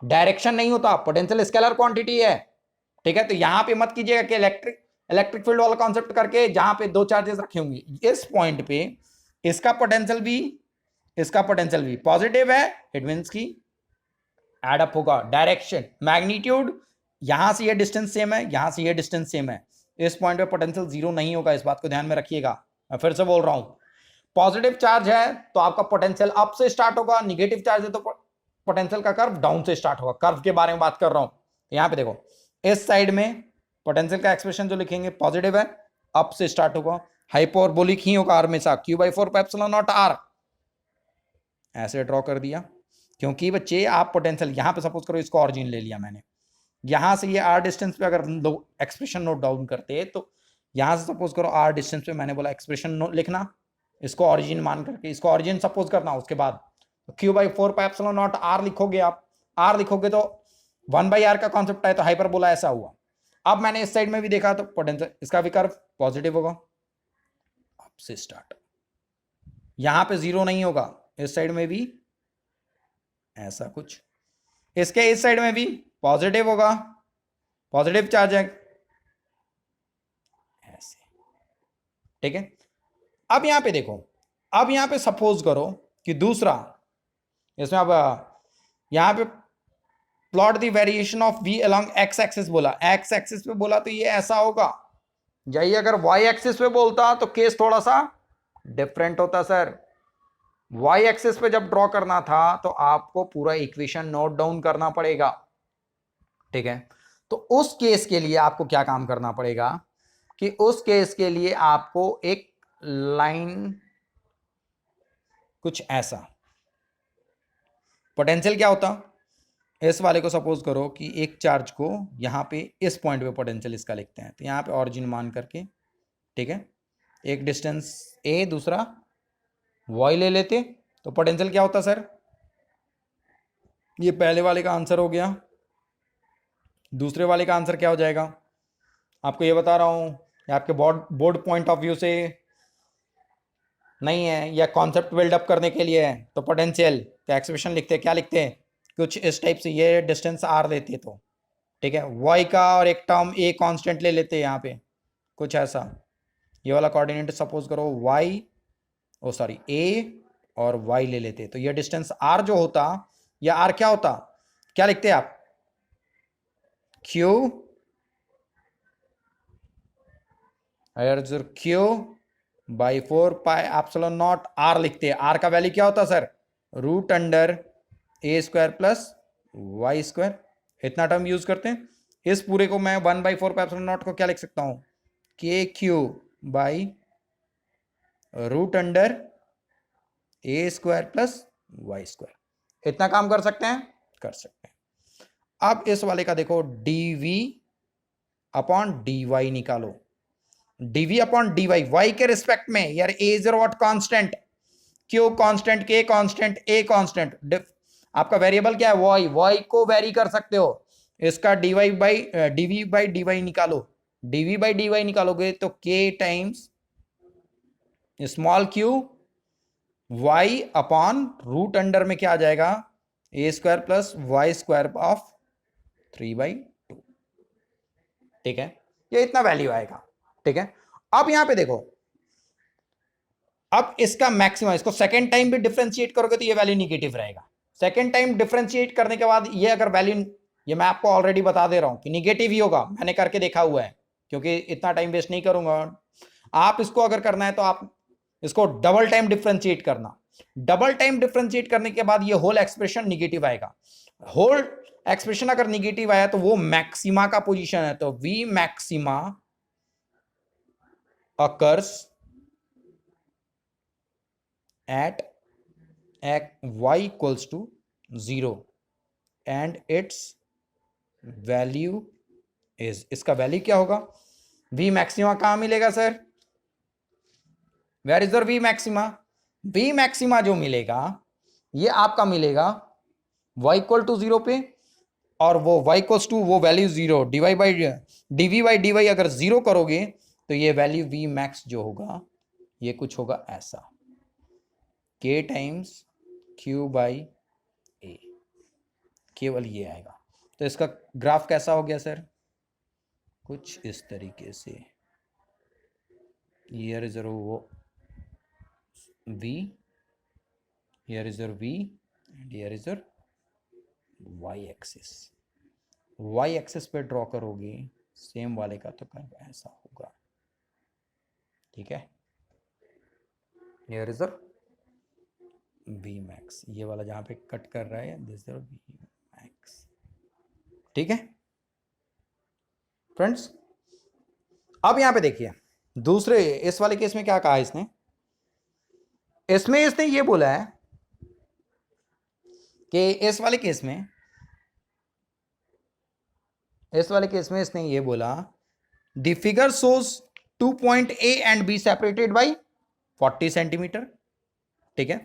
डायरेक्शन नहीं होता, पोटेंशियल स्केलर क्वांटिटी है, ठीक है। तो यहां पे मत कीजिएगा कि इलेक्ट्रिक फील्ड वाला कॉन्सेप्ट करके जहां पे दो चार्जेस रखे होंगे, इस पॉइंट पे इसका पोटेंशियल भी इसका पोटेंशियल भी पॉजिटिव है, इट मीन्स की एड अप होगा। डायरेक्शन, मैग्नीट्यूड, यहां से ये डिस्टेंस सेम है, यहां से ये डिस्टेंस सेम है, इस पॉइंट पे पोटेंशियल जीरो नहीं होगा, इस बात को ध्यान में रखिएगा। मैं फिर से बोल रहा हूं, पॉजिटिव चार्ज है तो आपका पोटेंशियल अप से स्टार्ट होगा, निगेटिव चार्ज है तो पोटेंशियल का कर्व डाउन से स्टार्ट होगा। कर्व के बारे में बात कर रहा हूं, यहां पे देखो इस साइड में पोटेंशियल का एक्सप्रेशन जो लिखेंगे पॉजिटिव है, अप से स्टार्ट होगा, हाइपरबोलिक ही होगा हमेशा, Q/4πε0 r, ऐसे ड्रॉ कर दिया। क्योंकि बच्चे आप पोटेंशियल यहां पे सपोज करो इसको ऑरिजिन ले लिया मैंने, यहां से ये r डिस्टेंस पे अगर एक्सप्रेशन नोट डाउन करते तो यहां से सपोज करो r डिस्टेंस पे मैंने बोला एक्सप्रेशन लिखना, इसको ऑरिजिन मान करके इसको ऑरिजिन सपोज करना, उसके बाद Q/4πε0 r लिखोगे आप, r लिखोगे तो 1/r का कॉन्सेप्ट है तो हाइपरबोला ऐसा हुआ। अब मैंने इस साइड में भी देखा तो पोटेंशियल इसका भी कर्व पॉजिटिव होगा, अब से स्टार्ट, यहां पे जीरो नहीं होगा, इस साइड में भी ऐसा कुछ, इसके इस साइड में भी पॉजिटिव होगा, पॉजिटिव चार्ज है ऐसे, ठीक है। अब यहां पे देखो, अब यहां पे सपोज करो कि दूसरा, इसमें अब यहां पे plot the variation of v along x axis बोला, x एक्सिस पे बोला तो ये ऐसा होगा, यही अगर y एक्सिस पे बोलता तो केस थोड़ा सा डिफरेंट होता सर। y एक्सिस पे जब ड्रॉ करना था तो आपको पूरा इक्वेशन नोट डाउन करना पड़ेगा, ठीक है। तो उस केस के लिए आपको क्या काम करना पड़ेगा कि उस केस के लिए आपको एक लाइन कुछ ऐसा, पोटेंशियल क्या होता, इस वाले को सपोज करो कि एक चार्ज को यहां पे इस पॉइंट पे पोटेंशियल इसका लिखते हैं, तो यहां पे ऑरिजिन मान करके, ठीक है, एक डिस्टेंस a दूसरा y ले लेते तो पोटेंशियल क्या होता सर, ये पहले वाले का आंसर हो गया, दूसरे वाले का आंसर क्या हो जाएगा, आपको ये बता रहा हूं, आपके बोर्ड पॉइंट ऑफ व्यू से नहीं है, या कॉन्सेप्ट बिल्डअप करने के लिए है, तो पोटेंशियल तो एक्सप्रेशन लिखते हैं, क्या लिखते हैं कुछ इस टाइप से, ये डिस्टेंस r देती है तो, ठीक है, y का और एक टर्म a कांस्टेंट ले लेते हैं यहाँ पे कुछ ऐसा, ये वाला कोऑर्डिनेट सपोज करो y, ओ सॉरी a और y ले लेते, तो ये डिस्टेंस r जो होता, या r क्या होता, क्या लिखते हैं आप, q, Q/4πε0 r लिखते हैं, r का वैल्यू क्या होता सर, √a² प्लस y², इतना टर्म यूज करते हैं। इस पूरे को मैं 1/4πε0 को क्या लिख सकता हूं, KQ/√a² प्लस y², इतना काम कर सकते हैं, कर सकते हैं। अब इस वाले का देखो dv/dy निकालो, dv/dy y के रिस्पेक्ट में, यार a is what constant, q constant, k constant, a constant, आपका वेरिएबल क्या है y को वेरी कर सकते हो, इसका dv/dy निकालो, dv/dy निकालोगे तो k टाइम्स स्मॉल q y/रूट में क्या आ जाएगा, a² प्लस y² ऑफ 3/2, ठीक है, ये इतना वैल्यू आएगा, ठीक है। अब यहां पे देखो, अब इसका मैक्सिमम, इसको सेकेंड टाइम भी डिफरेंशिएट करोगे तो ये वैल्यू निगेटिव रहेगा, सेकेंड टाइम डिफरेंशिएट करने के बाद ये अगर वैल्यू, ये मैं आपको ऑलरेडी बता दे रहा हूं कि निगेटिव ही होगा, मैंने करके देखा हुआ है, क्योंकि इतना टाइम वेस्ट नहीं करूंगा। आप इसको अगर करना है तो आप इसको डबल टाइम डिफरेंशिएट करना, डबल टाइम डिफरेंशिएट करने के बाद ये होल एक्सप्रेशन निगेटिव आएगा, होल एक्सप्रेशन अगर निगेटिव आया तो वो मैक्सिमा का पोजीशन है, तो v maxima occurs at y equals to 0 and its value is, इसका वैल्यू क्या होगा, v मैक्सिमा कहां मिलेगा sir, where is the v maxima, v maxima जो मिलेगा ये आपका मिलेगा y इक्वल टू 0 पे, और वो y इक्वल्स टू वो वैल्यू 0, dv/dy अगर 0 करोगे तो ये वैल्यू v मैक्स जो होगा ये कुछ होगा ऐसा, k टाइम्स q/a, केवल ये आएगा। तो इसका ग्राफ कैसा हो गया सर, कुछ इस तरीके से, ये रिजर्व वो v here is your v and here is your y axis. y axis पे ड्रॉ करोगे सेम वाले का तो कर्व ऐसा होगा, ठीक है। Here is your v max, ये वाला जहां पे कट कर रहा है this is your v max, ठीक है फ्रेंड्स। अब यहां पे देखिए दूसरे इस वाले केस में क्या कहा इसने, इसमें इसने ये बोला है कि इस वाले केस में इसने ये बोला the figure shows 2 point A and B separated by 40 centimetre, ठीक है,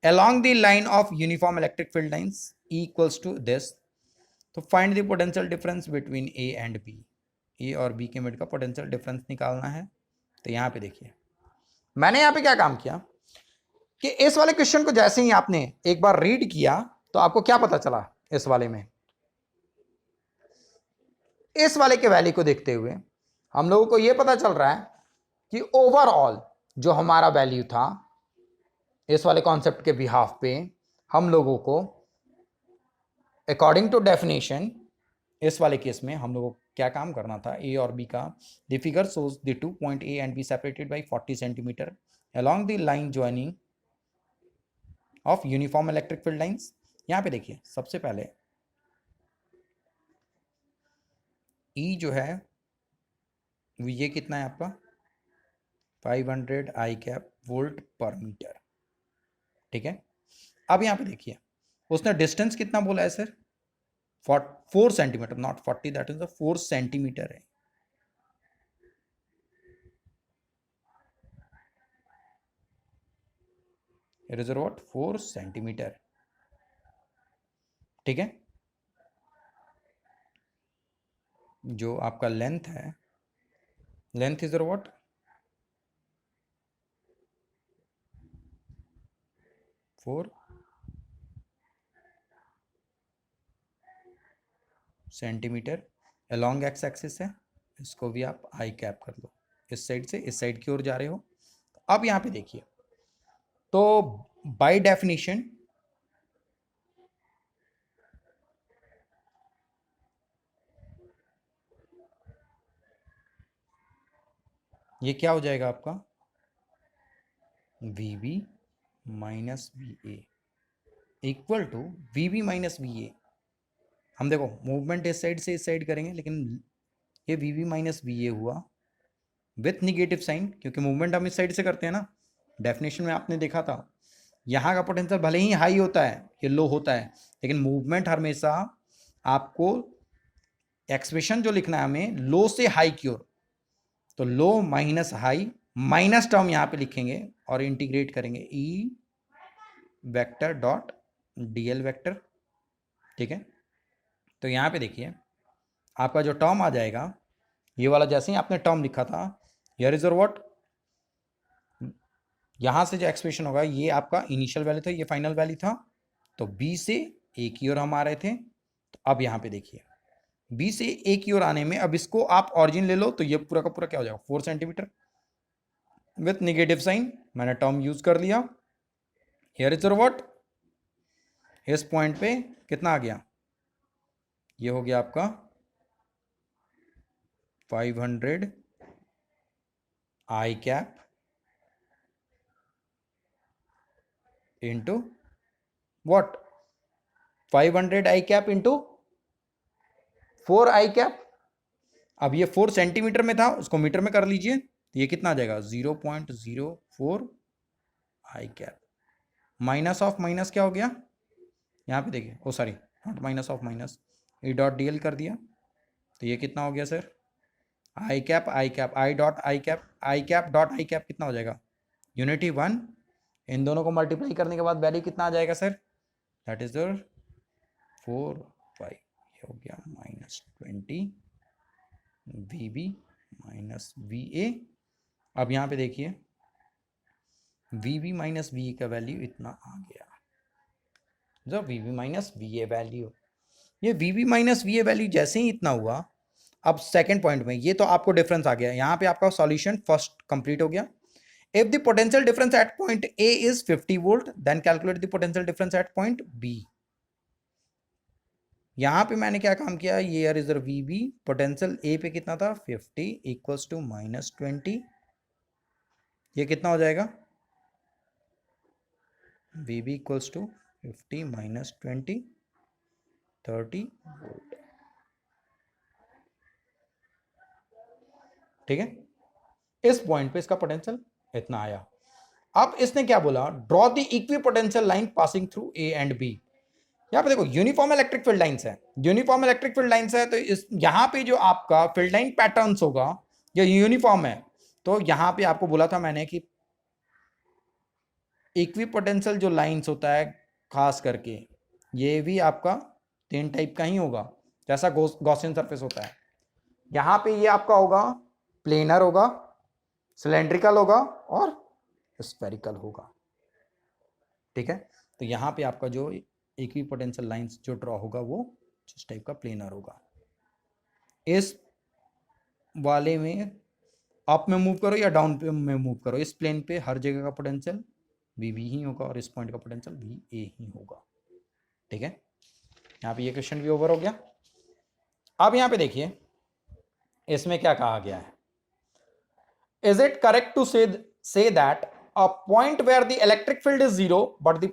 along the line of uniform electric field lines equals to this, तो find the potential difference between A and B, A और B के mid का potential difference निकालना है। तो यहां पे देखिए मैंने यहां पे क्या काम किया कि इस वाले क्वेश्चन को जैसे ही आपने एक बार रीड किया तो आपको क्या पता चला, इस वाले में इस वाले के वैल्यू को देखते हुए हम लोगों को यह पता चल रहा है कि ओवरऑल जो हमारा वैल्यू था इस वाले कॉन्सेप्ट के बिहाफ पे हम लोगों को अकॉर्डिंग टू डेफिनेशन इस वाले केस में हम लोगों को क्या काम करना था, ए और बी का the figure shows the 2 point A and B separated by 40 centimetre along the line joining of uniform electric field lines. यहां पे देखिए सबसे पहले E जो है ये कितना है आपका 500 आई कैप वोल्ट पर मीटर, ठीक है। अब यहां पे देखिए उसने डिस्टेंस कितना बोला है sir 4 centimetre, not 40, that is 4 centimetre है। इट इज व्हाट 4 सेंटीमीटर, ठीक है। जो आपका लेंथ है, length is what 4 centimetre along x axis है, इसको भी आप आई कैप कर लो, इस साइड से इस साइड की ओर जा रहे हो। अब यहां पे देखिए तो बाय डेफिनेशन ये क्या हो जाएगा आपका VB minus VA equal to VB minus VA। हम देखो मूवमेंट इस साइड से इस साइड करेंगे लेकिन ये VB माइनस VA हुआ विथ निगेटिव साइन, क्योंकि मूवमेंट हम इस साइड से करते हैं ना। डेफिनेशन में आपने देखा था यहाँ का पोटेंशियल भले ही हाई होता है ये लो होता है, लेकिन मूवमेंट हमेशा आपको एक्सप्रेशन जो लिखना है हमें लो से हाई की ओर, तो लो माइनस हाई माइनस टर्म यहाँ पे लिखेंगे और इंटीग्रेट करेंगे E vector dot DL vector, ठीक है। तो यहाँ पे देखिए आपका जो टर्म आ जाएगा ये वाला, जैसे ही आपने टर्म लिखा था हियर इज योर व्हाट, यहां से जो एक्सप्रेशन होगा ये आपका इनिशियल वैल्यू था, ये फाइनल वैल्यू था, तो B से A की ओर हम आ रहे थे। तो अब यहां पे देखिए B से A की ओर आने में अब इसको आप ऑरिजिन ले लो तो ये पूरा का पूरा क्या हो जाएगा 4 सेंटीमीटर विथ निगेटिव साइन, मैंने टर्म यूज कर लिया। हियर इज योर व्हाट, इस पॉइंट पे कितना आ गया, ये हो गया आपका 500 I cap into what 500 I cap into 4 I cap. अब ये 4 सेंटीमीटर में था उसको मीटर में कर लीजिए, ये कितना आ जाएगा 0.04 I cap. Minus of minus क्या हो गया यहाँ पे देखिए, oh sorry not minus of minus, E dot DL कर दिया, तो ये कितना हो गया sir I cap I cap I dot I cap I cap dot I cap कितना हो जाएगा यूनिटी 1, इन दोनों को मल्टीप्लाई करने के बाद वैल्यू कितना आ जाएगा सर, दैट इज योर 4 5, ये हो गया -20 VB माइनस VA। अब यहाँ पे देखिए VB माइनस VA का वैल्यू इतना आ गया, जो VB माइनस VA वैल्यू, ये VB माइनस VA वैल्यू जैसे ही इतना हुआ, अब सेकंड पॉइंट में ये तो आपको डिफरेंस आ गया, यहाँ पे आपका सॉल्यूशन फर्स्ट कंप्लीट हो गया। If the potential difference at point A is 50 volt, then calculate the potential difference at point B. यहां पे मैंने क्या काम किया, ये इज VB, पोटेंशियल A पे कितना था 50 इक्वल्स टू -20, ये कितना हो जाएगा VB इक्वल्स टू 50 -20 30 वोल्ट। ठीक है, इस पॉइंट पे इसका पोटेंशियल इतना आया। अब इसने क्या बोला, draw the equi potential line passing through A and B। यहां पे देखो यूनिफॉर्म इलेक्ट्रिक फील्ड लाइंस है, यूनिफॉर्म इलेक्ट्रिक फील्ड लाइंस है, तो इस यहां पे जो आपका फील्ड लाइन पैटर्न्स होगा ये यूनिफॉर्म है। तो यहां पे आपको बोला था मैंने कि इक्वी पोटेंशियल जो लाइंस होता है खास करके ये भी आपका 3 टाइप का ही होगा, जैसा गॉसियन सरफेस होता है। यहां पे ये आपका होगा प्लेनर होगा, सिलेंड्रिकल होगा और स्फेरिकल होगा। ठीक है, तो यहां पे आपका जो इक्वी पोटेंशियल लाइंस जो ड्रॉ होगा वो इस टाइप का प्लेनर होगा। इस वाले में अप में मूव करो या डाउन पे में मूव करो, इस प्लेन पे हर जगह का पोटेंशियल VB ही होगा और इस पॉइंट का पोटेंशियल VA ही होगा। ठीक है, यहाँ पे ये क्वेश्चन भी ओवर हो गया। अब यहाँ पे देखिए इसमें क्या कहा गया है, is it correct to say that a point where the electric field is zero but the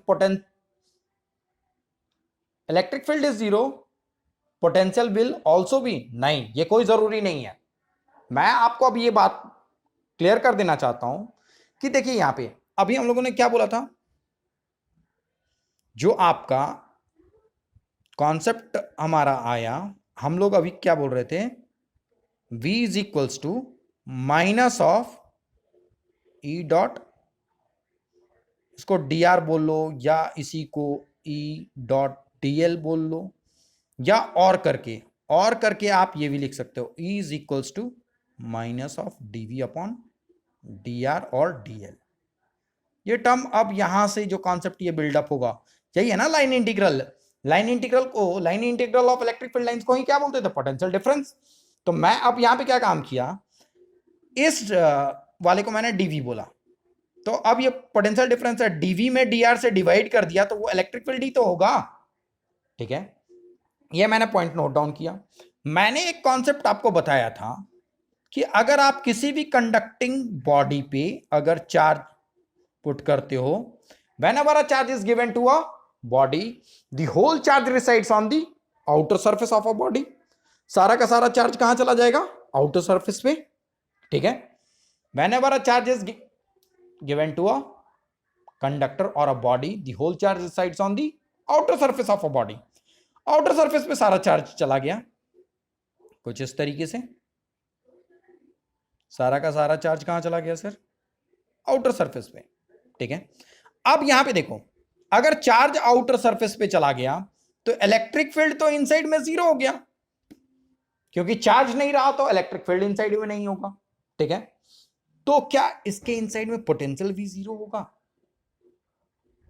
electric field is zero potential will also be? नहीं, ये कोई जरूरी नहीं है। मैं आपको अब ये बात क्लियर कर देना चाहता हूं कि देखिए यहां पे अभी हम लोगों ने क्या बोला था, जो आपका कॉन्सेप्ट हमारा आया, हम लोग अभी क्या बोल रहे थे, V is equals to minus of E dot, इसको DR बोल लो या इसी को E डॉट DL बोल लो, या और करके आप ये भी लिख सकते हो E is equals to minus of DV upon DR और DL। ये टर्म अब यहां से जो कॉन्सेप्ट ये बिल्डअप होगा यही है ना, line integral. Line integral of electric field lines को ही क्या बोलते थे, पोटेंशियल डिफरेंस। तो मैं अब यहां पे क्या काम किया, इस वाले को मैंने DV बोला, तो अब ये पोटेंशियल डिफरेंस है, DV में DR से डिवाइड कर दिया तो वो इलेक्ट्रिक फील्ड ही तो होगा। ठीक है, ये मैंने पॉइंट नोट डाउन किया। मैंने एक कॉन्सेप्ट आपको बताया था कि अगर आप किसी भी कंडक्टिंग बॉडी पे अगर चार्ज पुट करते हो, whenever a charge is given to a body, the whole charge resides on the outer surface of a body। सारा का सारा चार्ज कहां चला जाएगा, आउटर सरफेस पे। ठीक है, whenever a charge is given to a conductor or a body, the whole charge resides on the outer surface of a body। Outer surface पे सारा चार्ज चला गया, कुछ इस तरीके से सारा का सारा चार्ज कहां चला गया सर, आउटर सरफेस पे। ठीक है, अब यहां पे देखो, अगर चार्ज आउटर सरफेस पे चला गया तो इलेक्ट्रिक फील्ड तो इनसाइड में 0 हो गया, क्योंकि चार्ज नहीं रहा तो इलेक्ट्रिक फील्ड इनसाइड में नहीं होगा। ठीक है, तो क्या इसके इनसाइड में पोटेंशियल भी 0 होगा?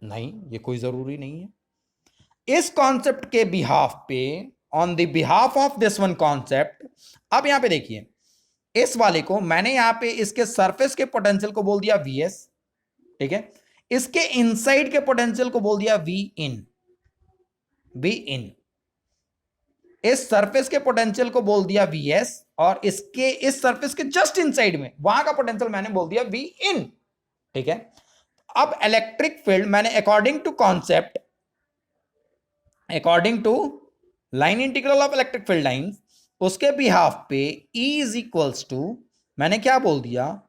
नहीं, ये कोई जरूरी नहीं है। इस कॉन्सेप्ट के बिहाफ पे, on the behalf of this one concept, अब यहां पे देखिए इस वाले को मैंने यहां पे इसके सरफेस के पोटेंशियल को बोल दिया VS। ठीक है, इसके इनसाइड के पोटेंशियल को बोल दिया V इन। इस सरफेस के पोटेंशियल को बोल दिया VS और इसके इस सरफेस के जस्ट इनसाइड में वहां का पोटेंशियल मैंने बोल दिया V इन। ठीक है, अब इलेक्ट्रिक फील्ड मैंने according to concept, according to line integral of electric field line, उसके बिहाफ पे E इज इक्वल्स टू मैंने क्या बोल दिया,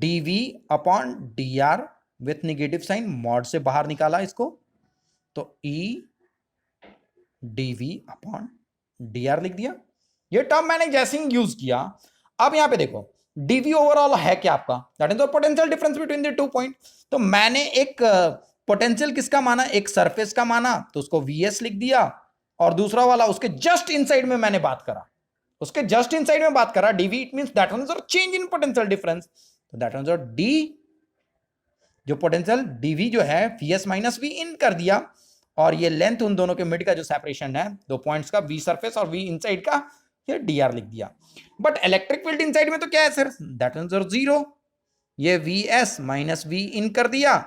DV upon DR with negative sign, mod से बाहर निकाला इसको, तो E DV अपॉन DR लिख दिया। ये टर्म मैंने जैसे ही यूज किया, अब यहां पे देखो DV ओवरऑल है क्या आपका, that is the potential difference between the 2 point. तो मैंने एक पोटेंशियल किसका माना, एक सरफेस का माना, तो उसको VS लिख दिया, और दूसरा वाला उसके जस्ट इनसाइड में मैंने बात करा, उसके जस्ट इनसाइड में बात करा DV, it means that one is change in potential difference, तो दैट वन इज D, जो पोटेंशियल DV जो है VS माइनस V इन कर दिया, और ये लेंथ उन दोनों के मिड का जो सेपरेशन है 2 पॉइंट्स का, V सरफेस और V इनसाइड का, ये DR लिख दिया। बट इलेक्ट्रिक फील्ड इनसाइड में तो क्या है सर, दैट वन इज 0। ये वी एस माइनस वी इन कर दिया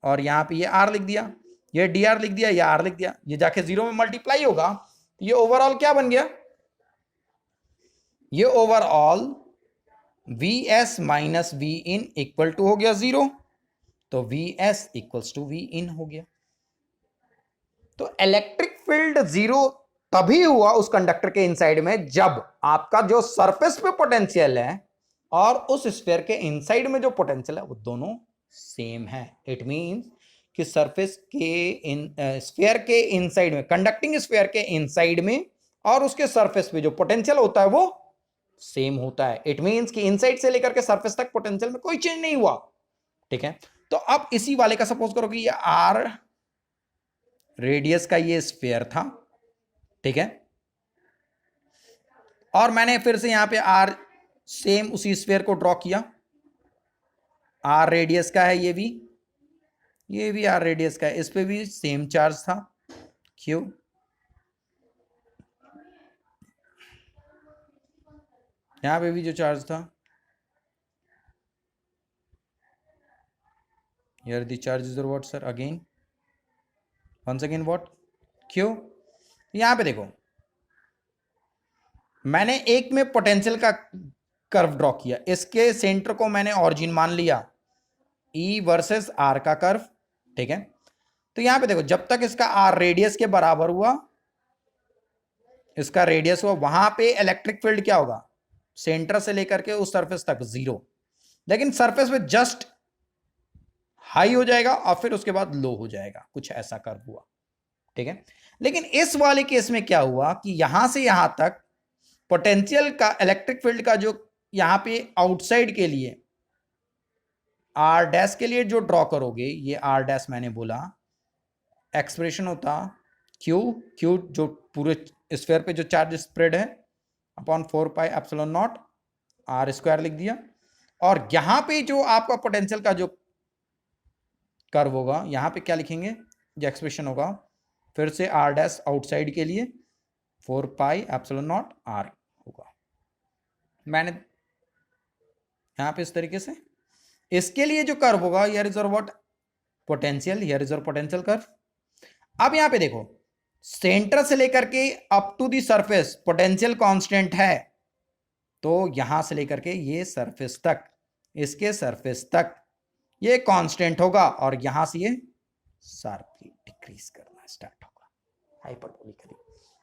और यहां पे ये आर लिख दिया, ये डी आर लिख दिया, ये आर लिख दिया, ये जाके 0 में मल्टीप्लाई होगा, ये ओवरऑल क्या बन गया, ये overall V S minus V in equal to हो गया 0, तो V S equals to V in हो गया। तो इलेक्ट्रिक फील्ड 0 तभी हुआ उस कंडक्टर के इनसाइड में जब आपका जो सरफेस पे पोटेंशियल है और उस स्फीयर के इनसाइड में जो पोटेंशियल है वो दोनों सेम है। इट मींस कि सरफेस के स्फीयर के इनसाइड में, कंडक्टिंग स्फीयर के इनसाइड में और उसके सरफेस पे जो पोटेंशियल होता है वो सेम होता है। इट मींस कि इनसाइड से लेकर के सरफेस तक पोटेंशियल में कोई चेंज नहीं हुआ। ठीक है, तो अब इसी वाले का सपोज करो कि ये आर रेडियस का ये स्फीयर था, ठीक है, और मैंने फिर से यहां पे आर सेम उसी स्फीयर को ड्रॉ किया, आर रेडियस का है, ये भी आर रेडियस का है, इस पे भी सेम चार्ज था क्यू, यहां पे भी जो चार्ज था, here the charge is what sir, again once again what Q. यहां पे देखो मैंने एक में पोटेंशियल का कर्व ड्रॉ किया, इसके सेंटर को मैंने ऑरिजिन मान लिया, ई वर्सेस आर का कर्व, ठीक है। तो यहां पे देखो जब तक इसका आर रेडियस के बराबर हुआ, इसका रेडियस हुआ, वहां पे इलेक्ट्रिक फील्ड क्या होगा, सेंटर से लेकर के उस सरफेस तक 0, लेकिन सरफेस पे जस्ट हाई हो जाएगा और फिर उसके बाद लो हो जाएगा, कुछ ऐसा कर्व हुआ, ठीक है। लेकिन इस वाले केस में क्या हुआ कि यहां से यहां तक पोटेंशियल का, इलेक्ट्रिक फील्ड का जो यहां पे आउटसाइड के लिए आर डैश के लिए जो ड्रॉ करोगे, ये आर डैश मैंने बोला एक्सप्रेशन होता क्यू, क्यू जो पूरे स्फीयर पे जो चार्ज स्प्रेड है upon 4 pi epsilon not R square लिख दिया, और यहां पे जो आपका पोटेंशियल का जो कर्व होगा, यहां पे क्या लिखेंगे, जो एक्सप्रेशन होगा फिर से आर डैश आउटसाइड के लिए 4 पाई एप्सिलॉन नॉट आर होगा। मैंने यहां पे इस तरीके से इसके लिए जो कर्व होगा, here is your what potential, here is your potential curve. अब यहां पे देखो सेंटर से लेकर के up to the surface potential constant है, तो यहां से लेकर के ये सरफेस तक, इसके सरफेस तक ये कांस्टेंट होगा, और यहां से ये शार्पली डिक्रीज करना स्टार्ट होगा हाइपरबोलिकली।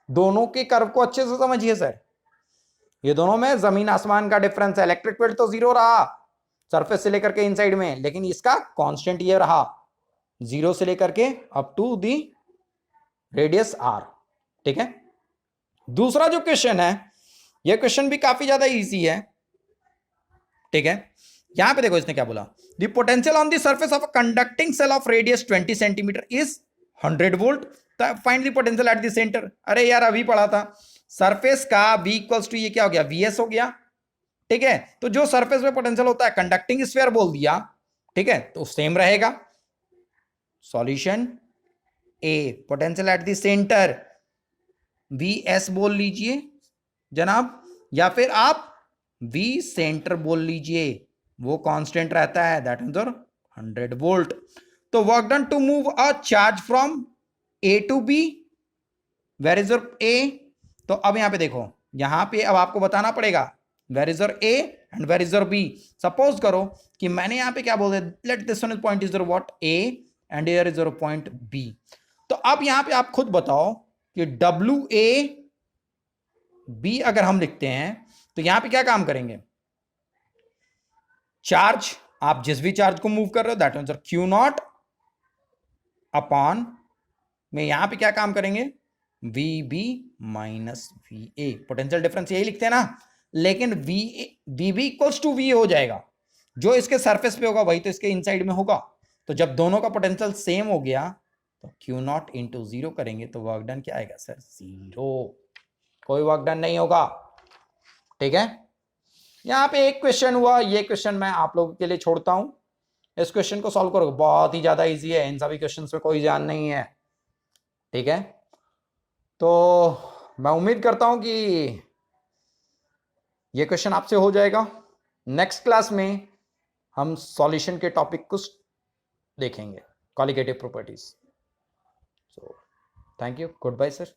दोनों के कर्व को अच्छे से समझिए सर, ये दोनों में जमीन आसमान का डिफरेंस है। इलेक्ट्रिक फील्ड तो 0 रहा सरफेस से लेकर के इनसाइड में, लेकिन इसका कांस्टेंट ये रहा 0 से लेकर के up to the radius R, ठीक है। दूसरा जो क्वेश्चन है, ये क्वेश्चन भी काफी ज्यादा इजी है, ठीक है। यहां पे देखो इसने क्या बोला, the potential on the surface of a conducting shell of radius 20 centimetre is 100 volt, find the potential at the centre. अरे यार अभी पढ़ा था, सरफेस का V इक्वल्स टू ये क्या हो गया, VS हो गया, ठीक है। तो जो सरफेस पे पोटेंशियल होता है, कंडक्टिंग स्फीयर बोल दिया, ठीक है, तो सेम रहेगा। Solution A, potential at the centre VS बोल लीजिए जनाब, या फिर आप V सेंटर बोल लीजिए, वो कांस्टेंट रहता है, दैट इज 100 वोल्ट। तो work done to move a charge from A to B, where is your A। तो अब यहां पे देखो, यहां पे अब आपको बताना पड़ेगा where is your A and where is your B। Suppose करो कि मैंने यहां पे क्या बोल दिया, let this one point is your what A and here is your point B। तो अब यहां पे आप खुद बताओ कि WAB अगर हम लिखते हैं तो यहां पे क्या काम करेंगे, चार्ज, आप जिस भी चार्ज को मूव कर रहे हो that means Q not upon में यहां पे क्या काम करेंगे, VB minus VA, potential difference यही लिखते हैं ना, लेकिन VB इक्वल्स टू V हो जाएगा, जो इसके सरफेस पे होगा वही तो इसके इनसाइड में होगा। तो जब दोनों का पोटेंशियल सेम हो गया तो Q नॉट इंटू 0 करेंगे तो वर्क डन क्या आएगा सर, 0, कोई वर्क डन नहीं होगा, ठीक है। यहां पे एक क्वेश्चन हुआ, ये क्वेश्चन मैं आप लोगों के लिए छोड़ता हूं, इस क्वेश्चन को सॉल्व करो, बहुत ही ज्यादा इजी है, इन सभी क्वेश्चंस में कोई जान नहीं है, ठीक है। तो मैं उम्मीद करता हूं कि ये क्वेश्चन आपसे हो जाएगा। नेक्स्ट क्लास में हम सॉल्यूशन के टॉपिक को देखेंगे, colligative properties. So thank you, good bye sir.